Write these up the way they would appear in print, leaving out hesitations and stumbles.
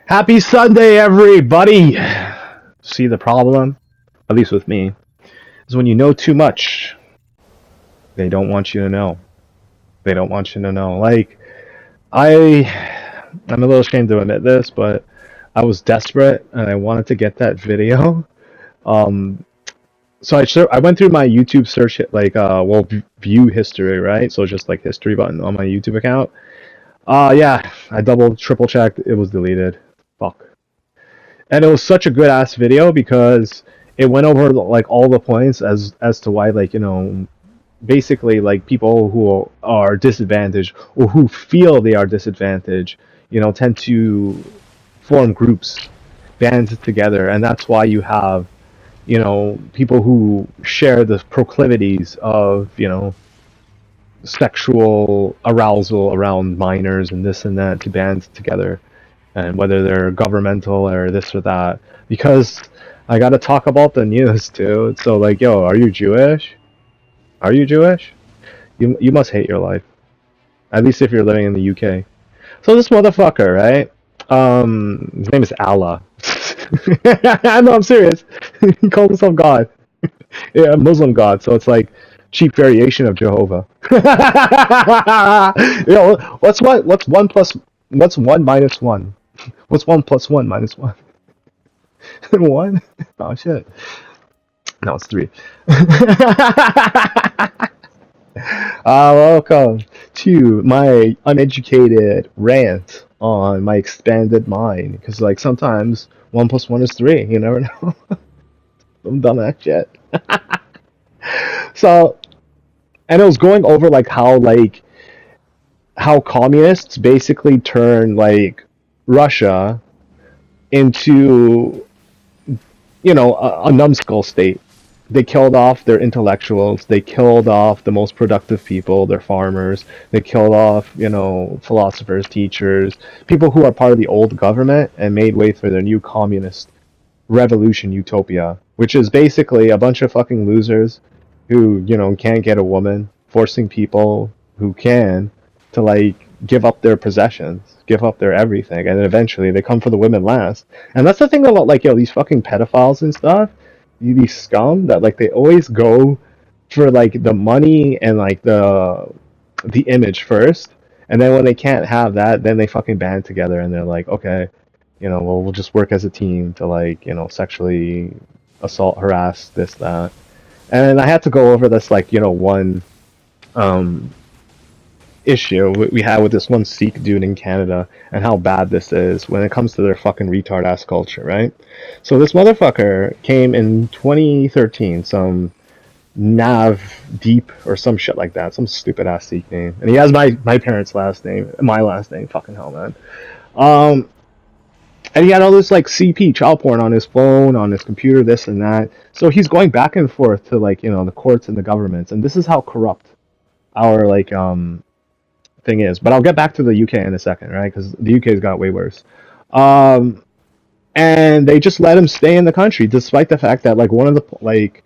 Happy Sunday, everybody! See the problem, at least with me, is when you know too much, they don't want you to know. They don't want you to know. Like, I'm a little ashamed to admit this, but I was desperate and I wanted to get that video. Um, so I went through my YouTube search, view history, right? So just like history button on my YouTube account. Yeah, I double, triple checked. It was deleted. Fuck. And it was such a good ass video because it went over like all the points as to why, like, basically, like, people who are disadvantaged or who feel they are disadvantaged, tend to form groups, band together, and that's why you have, people who share the proclivities of, sexual arousal around minors and this and that to band together, and whether they're governmental or this or that. Because I gotta talk about the news too. So, like, yo, are you Jewish? Are you Jewish? You must hate your life. At least if you're living in the UK. So this motherfucker, right? His name is Allah. I know, I'm serious. He calls himself God. Yeah, Muslim God. So it's like cheap variation of Jehovah. What's one minus one? What's one plus one minus one? One? Oh shit. No, it's three. Welcome to my uneducated rant on my expanded mind. Because, like, sometimes one plus one is three. You never know. Some dumbass shit. So, and it was going over like how communists basically turn like Russia into, a numbskull state. They killed off their intellectuals. They killed off the most productive people, their farmers. They killed off, philosophers, teachers, people who are part of the old government, and made way for their new communist revolution utopia, which is basically a bunch of fucking losers who, can't get a woman, forcing people who can to, like, give up their possessions, give up their everything, and then eventually they come for the women last. And that's the thing about, like, these fucking pedophiles and stuff, these scum, that, like, they always go for, like, the money and, like, the image first, and then when they can't have that, then they fucking band together and they're like, okay, well, we'll just work as a team to, like, sexually assault, harass, this, that. And I had to go over this, like, one um, issue we had with this one Sikh dude in Canada and how bad this is when it comes to their fucking retard ass culture, right? So this motherfucker came in 2013, some Nav Deep or some shit like that, some stupid ass Sikh name. And he has my parents' last name, my last name, fucking hell, man. Um, and he had all this like CP child porn on his phone, on his computer, this and that. So he's going back and forth to, like, the courts and the governments, and this is how corrupt our, like, thing is. But I'll get back to the UK in a second, right? Because the UK's got way worse. Um, and they just let him stay in the country, despite the fact that, like, one of the, like,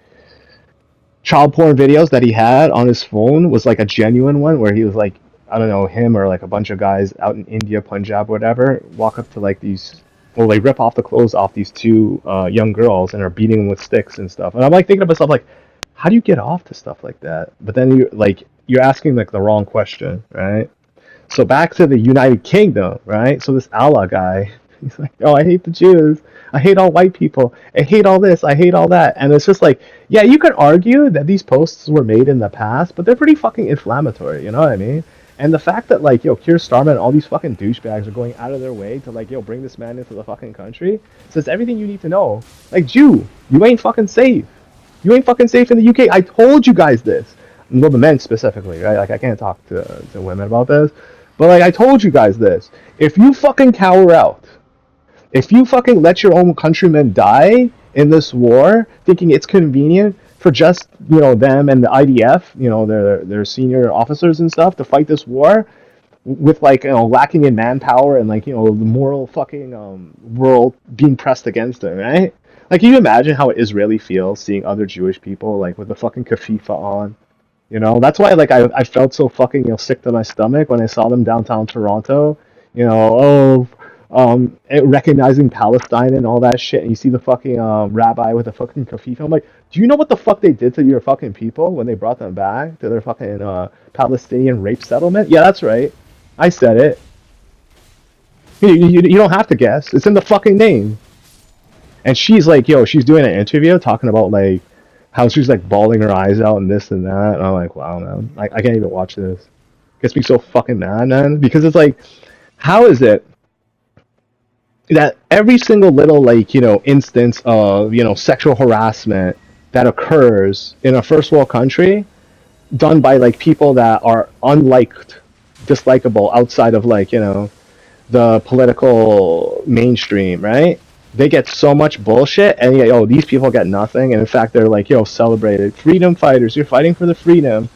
child porn videos that he had on his phone was like a genuine one where he was like, I don't know, him or like a bunch of guys out in India, Punjab, whatever, walk up to like these, well, they rip off the clothes off these two young girls and are beating them with sticks and stuff. And I'm like thinking to myself, like, how do you get off to stuff like that? But then you're asking like the wrong question, right? So back to the United Kingdom, right? So this Allah guy, he's like, oh, I hate the Jews. I hate all white people. I hate all this. I hate all that. And it's just like, yeah, you could argue that these posts were made in the past, but they're pretty fucking inflammatory. You know what I mean? And the fact that, like, Keir Starmer and all these fucking douchebags are going out of their way to, like, bring this man into the fucking country says everything you need to know. Like, Jew, you ain't fucking safe. You ain't fucking safe in the UK. I told you guys this. Well, the men specifically, right? Like, I can't talk to women about this. But, like, I told you guys this. If you fucking cower out, if you fucking let your own countrymen die in this war, thinking it's convenient for just, them and the IDF, their senior officers and stuff to fight this war with, like, lacking in manpower and, like, the moral fucking world being pressed against them, right? Like, can you imagine how an Israeli feels seeing other Jewish people, like, with the fucking kafifa on? That's why, like, I felt so fucking, sick to my stomach when I saw them downtown Toronto. Oh, recognizing Palestine and all that shit, and you see the fucking rabbi with the fucking kafif. I'm like, do you know what the fuck they did to your fucking people when they brought them back to their fucking Palestinian rape settlement? Yeah, that's right. I said it. You don't have to guess. It's in the fucking name. And she's like, yo, she's doing an interview talking about like how she's like bawling her eyes out and this and that. And I'm like, wow, man, I can't even watch this. It gets me so fucking mad, man, because it's like, how is it that every single little like instance of sexual harassment that occurs in a first world country done by like people that are unliked, dislikable outside of like the political mainstream, right? They get so much bullshit, and yeah, oh, these people get nothing, and in fact, they're like, celebrated freedom fighters. You're fighting for the freedom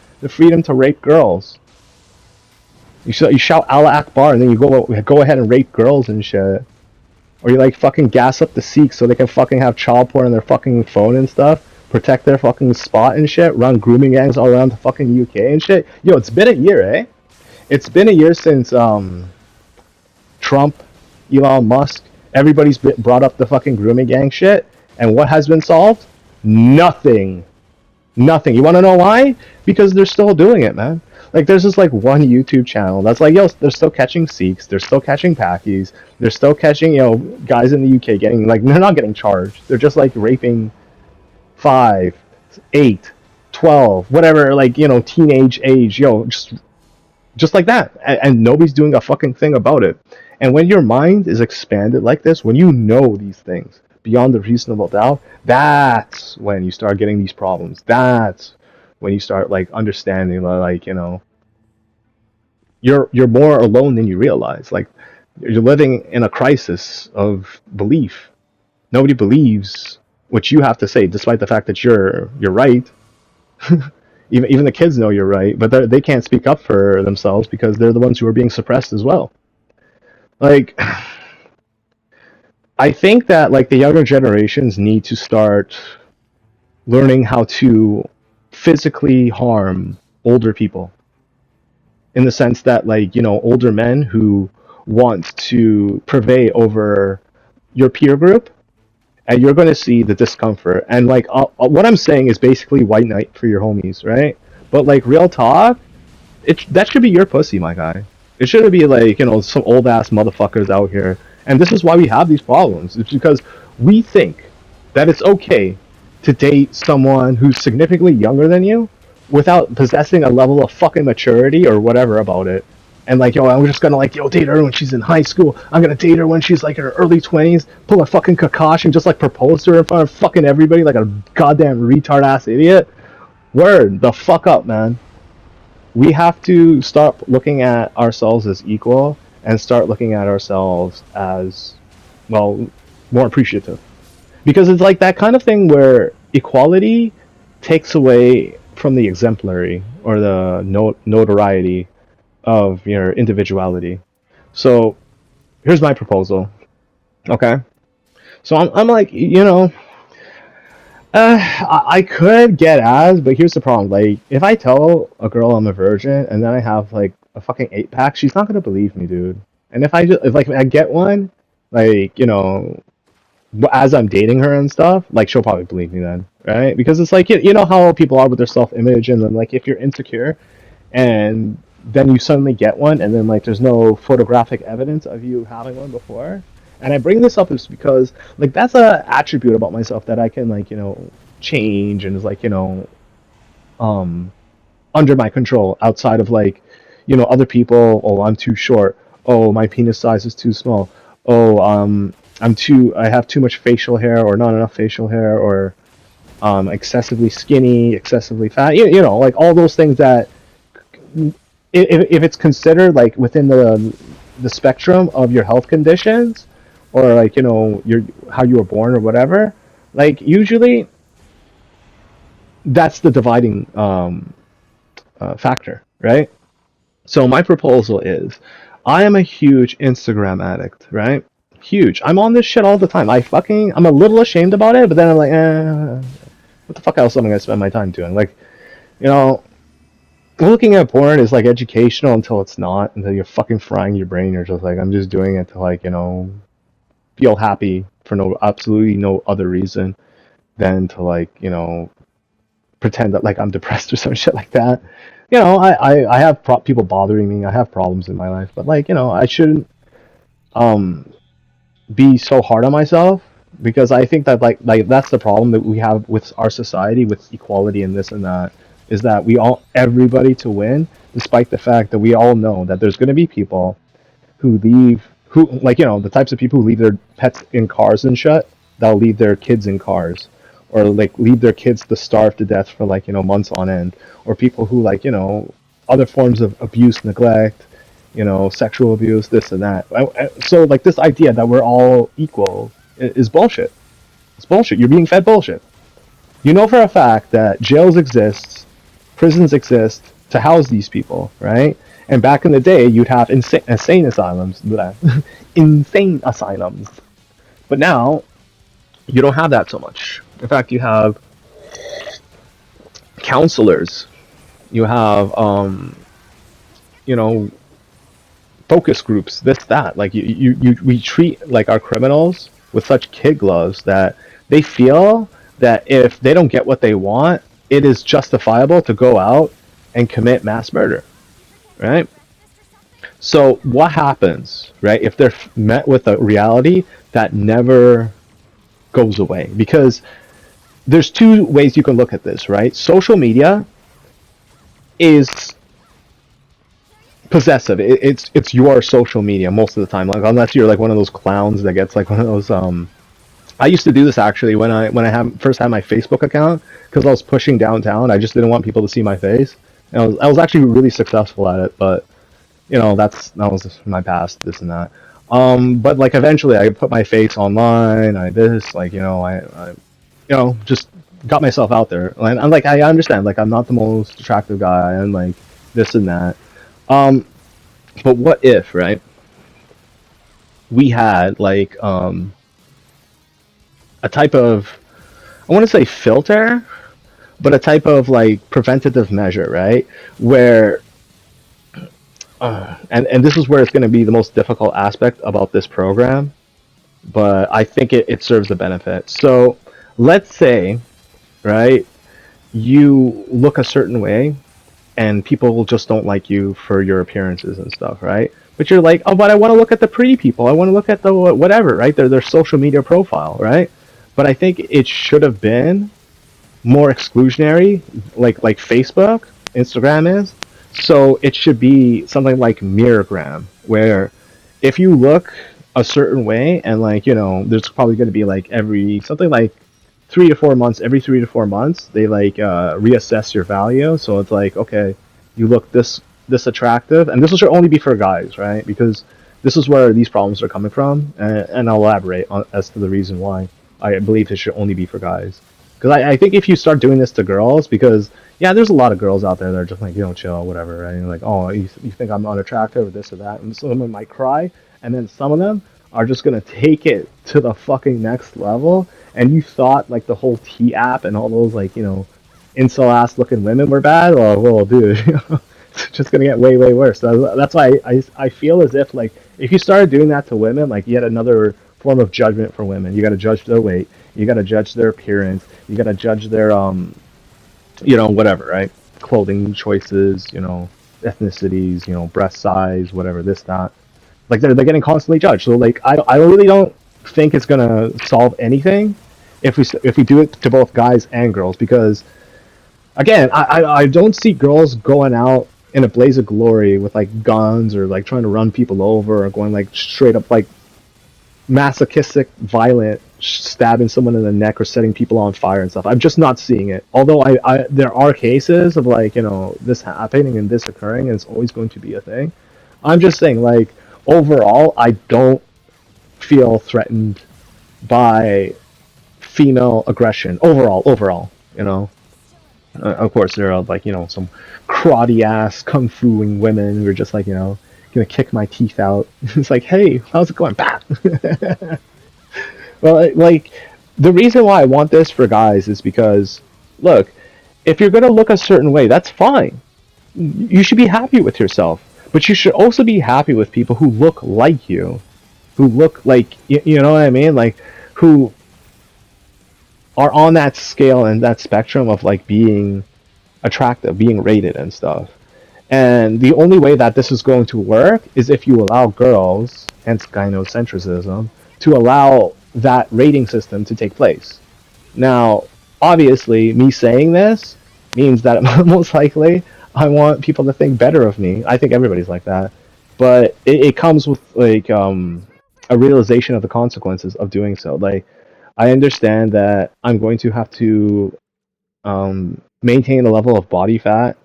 to rape girls. You shout Allah Akbar, and then you go ahead and rape girls and shit. Or you like fucking gas up the Sikhs so they can fucking have child porn on their fucking phone and stuff, protect their fucking spot and shit, run grooming gangs all around the fucking UK and shit. Yo, it's been a year, eh? It's been a year since Trump, Elon Musk, everybody's brought up the fucking grooming gang shit, and what has been solved? Nothing. Nothing. You want to know why? Because they're still doing it, man. Like, there's this like one YouTube channel that's like, yo, they're still catching Sikhs, they're still catching Pakis, they're still catching, guys in the UK getting like, they're not getting charged. They're just like raping 5, 8, 12, whatever, like teenage age, just like that, and nobody's doing a fucking thing about it. And when your mind is expanded like this, when you know these things beyond a reasonable doubt, that's when you start getting these problems. That's when you start like understanding like you're more alone than you realize. Like, you're living in a crisis of belief. Nobody believes what you have to say, despite the fact that you're right. Even the kids know you're right, but they can't speak up for themselves because they're the ones who are being suppressed as well. Like, I think that like the younger generations need to start learning how to physically harm older people, in the sense that like older men who want to prevail over your peer group, and you're going to see the discomfort. And like what I'm saying is basically white knight for your homies, right? But like, real talk, that should be your pussy, my guy. It shouldn't be like some old ass motherfuckers out here. And this is why we have these problems. It's because we think that it's okay to date someone who's significantly younger than you without possessing a level of fucking maturity or whatever about it. And like, I'm just gonna like, date her when she's in high school. I'm gonna date her when she's like in her early 20s, pull a fucking Kakashi and just like propose to her in front of fucking everybody like a goddamn retard ass idiot. Word the fuck up, man. We have to start looking at ourselves as equal and start looking at ourselves as, well, more appreciative. Because it's like that kind of thing where equality takes away from the exemplary or the notoriety of your individuality. So here's my proposal. Okay. So I'm like, I could get as, but here's the problem. Like, if I tell a girl I'm a virgin and then I have like a fucking 8-pack, she's not gonna believe me, dude. And if I get one, like, as I'm dating her and stuff, like, she'll probably believe me then, right? Because it's like, you know how people are with their self-image, and then like if you're insecure and then you suddenly get one, and then like there's no photographic evidence of you having one before. And I bring this up is because like that's a attribute about myself that I can like change, and is like um under my control, outside of like other people. Oh, I'm too short. Oh, my penis size is too small. Oh, I have too much facial hair or not enough facial hair, or excessively skinny, excessively fat. Like all those things that if it's considered like within the spectrum of your health conditions, or like your how you were born or whatever, like usually that's the dividing factor, right? So my proposal is, I am a huge Instagram addict, right? Huge. I'm on this shit all the time. I'm a little ashamed about it, but then I'm like, what the fuck else am I gonna spend my time doing? Like, you know, looking at porn is like educational until it's not, until you're fucking frying your brain. You're just like, I'm just doing it to like, feel happy for no absolutely no other reason than to like, pretend that like I'm depressed or some shit like that. I have people bothering me. I have problems in my life, but like, I shouldn't um be so hard on myself because I think that like that's the problem that we have with our society with equality and this and that is that we all everybody to win despite the fact that we all know that there's going to be people who like the types of people who leave their pets in cars and shit that'll leave their kids in cars or like leave their kids to starve to death for like months on end or people who like other forms of abuse neglect sexual abuse this and that so like this idea that we're all equal is bullshit. It's bullshit. You're being fed bullshit. You know for a fact that jails exist, prisons exist to house these people, right? And back in the day, you'd have insane asylums, insane asylums. But now you don't have that so much. In fact, you have counselors. You have, you know, focus groups. This, that. Like we treat like our criminals with such kid gloves that they feel that if they don't get what they want, it is justifiable to go out and commit mass murder, right? So what happens, right, if they're met with a reality that never goes away? Because there's two ways you can look at this, right? Social media is possessive. It's your social media most of the time. Like unless you're like one of those clowns that gets like one of those. I used to do this actually when I first had my Facebook account because I was pushing downtown. I just didn't want people to see my face, and I was actually really successful at it. But that was just my past, this and that. But like eventually, I put my face online. I this like I just got myself out there. And I'm like I understand like I'm not the most attractive guy and like this and that. Um, but what if right we had like a type of I want to say filter, but a type of like preventative measure, right? Where and this is where it's going to be the most difficult aspect about this program, but I think it serves the benefit. So let's say, right, you look a certain way and people just don't like you for your appearances and stuff, right? But you're like, oh, but I want to look at the pretty people. I want to look at the whatever, right? Their social media profile, right? But I think it should have been more exclusionary, like Facebook, Instagram is. So it should be something like Mirrorgram, where if you look a certain way, and like there's probably going to be like every something like 3 to 4 months. Every 3 to 4 months, they like reassess your value. So it's like, okay, you look this attractive, and this should only be for guys, right? Because this is where these problems are coming from, and I'll elaborate as to the reason why I believe it should only be for guys. Because I think if you start doing this to girls, because yeah, there's a lot of girls out there that are just like chill, whatever, right? And like, oh, you think I'm unattractive or this or that, and some of them might cry, and then some of them are just gonna take it to the fucking next level. And you thought like the whole T app and all those like incel ass looking women were bad. Well, dude, it's just gonna get way worse. So that's why I feel as if like if you started doing that to women, like yet another form of judgment for women. You got to judge their weight. You got to judge their appearance. You got to judge their whatever, right? Clothing choices, ethnicities, breast size, whatever, this, that. Like they're getting constantly judged. So like I really don't think it's gonna solve anything if we do it to both guys and girls because again I don't see girls going out in a blaze of glory with like guns or like trying to run people over or going like straight up like masochistic, violent, stabbing someone in the neck or setting people on fire and stuff. I'm just not seeing it. Although there are cases of like this happening and this occurring, and it's always going to be a thing. I'm just saying, like overall, I don't feel threatened by female aggression. Overall, of course, there are like some crotty ass kung fuing women who are just like gonna kick my teeth out. It's like, hey, how's it going? Bah! Well, like the reason why I want this for guys is because, look, if you're gonna look a certain way, that's fine. You should be happy with yourself, but you should also be happy with people who look like you, who look like you know what I mean, like who are on that scale and that spectrum of like being attractive, being rated and stuff. And the only way that this is going to work is if you allow girls, hence gynocentrism, to allow that rating system to take place. Now, obviously, me saying this means that most likely I want people to think better of me. I think everybody's like that, but it comes with like a realization of the consequences of doing so. Like, I understand that I'm going to have to maintain a level of body fat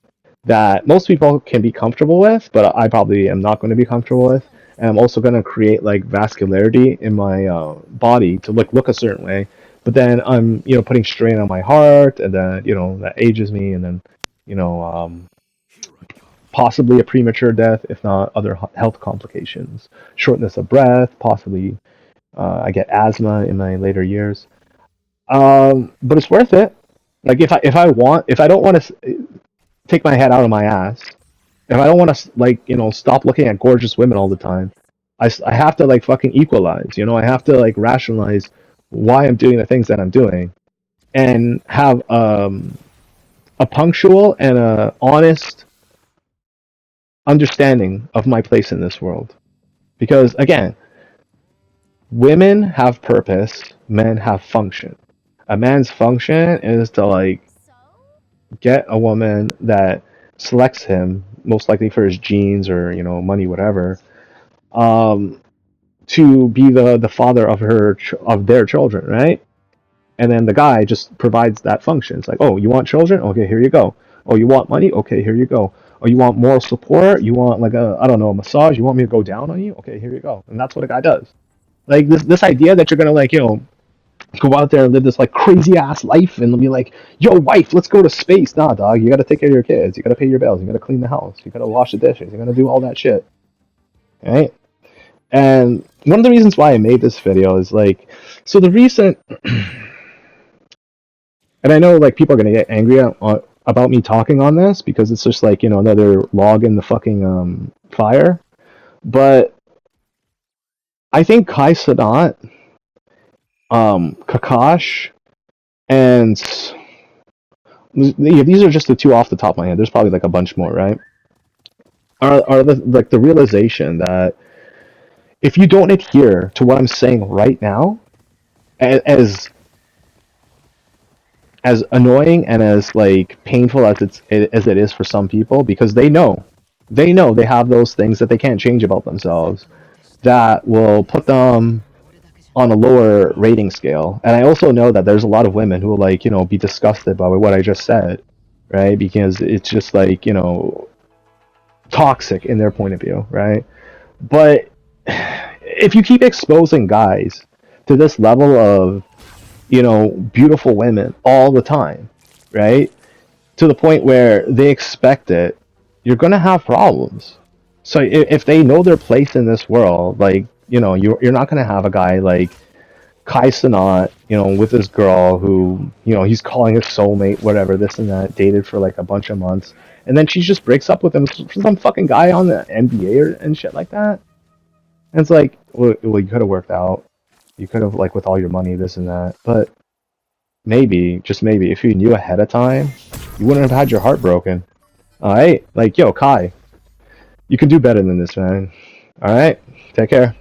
that most people can be comfortable with, but I probably am not going to be comfortable with. And I'm also going to create like vascularity in my body to look a certain way. But then I'm putting strain on my heart, and then that ages me, and then you know possibly a premature death, if not other health complications, shortness of breath, possibly I get asthma in my later years. But it's worth it. Like if I don't want to take my head out of my ass, if I don't want to like stop looking at gorgeous women all the time, I have to like fucking equalize. I have to like rationalize why I'm doing the things that I'm doing, and have a punctual and a honest understanding of my place in this world. Because again, women have purpose, men have function. A man's function is to like get a woman that selects him, most likely for his genes or money, whatever, um, to be the father of of their children, right? And then the guy just provides that function. It's like, oh, you want children? Okay, here you go. Oh, you want money? Okay, here you go. Oh, you want moral support? You want like I don't know, a massage? You want me to go down on you? Okay, here you go. And that's what a guy does. Like this idea that you're gonna like go out there and live this like crazy ass life and be like, yo, wife, let's go to space. Nah, dog, you got to take care of your kids. You got to pay your bills. You got to clean the house. You got to wash the dishes. You got to do all that shit, right? And one of the reasons why I made this video is like, so the recent, and I know like people are gonna get angry about me talking on this because it's just like another log in the fucking fire. But I think Kai Sadat, Kakash, and these are just the two off the top of my head. There's probably like a bunch more, right? Are like the realization that if you don't adhere to what I'm saying right now, as as annoying and as like painful as it is for some people, because they know they have those things that they can't change about themselves that will put them on a lower rating scale. And I also know that there's a lot of women who will like be disgusted by what I just said, right? Because it's just like toxic in their point of view, right? But if you keep exposing guys to this level of beautiful women all the time, right, to the point where they expect it, you're gonna have problems. So if they know their place in this world, like you're not gonna have a guy like Kai Cenat, with this girl who he's calling his soulmate, whatever, this and that, dated for like a bunch of months, and then she just breaks up with him for some fucking guy on the NBA and shit like that. And it's like, well, you could have worked out. You could have, like, with all your money, this and that. But maybe, just maybe, if you knew ahead of time, you wouldn't have had your heart broken. Alright? Like, yo, Kai, you can do better than this, man. Alright? Take care.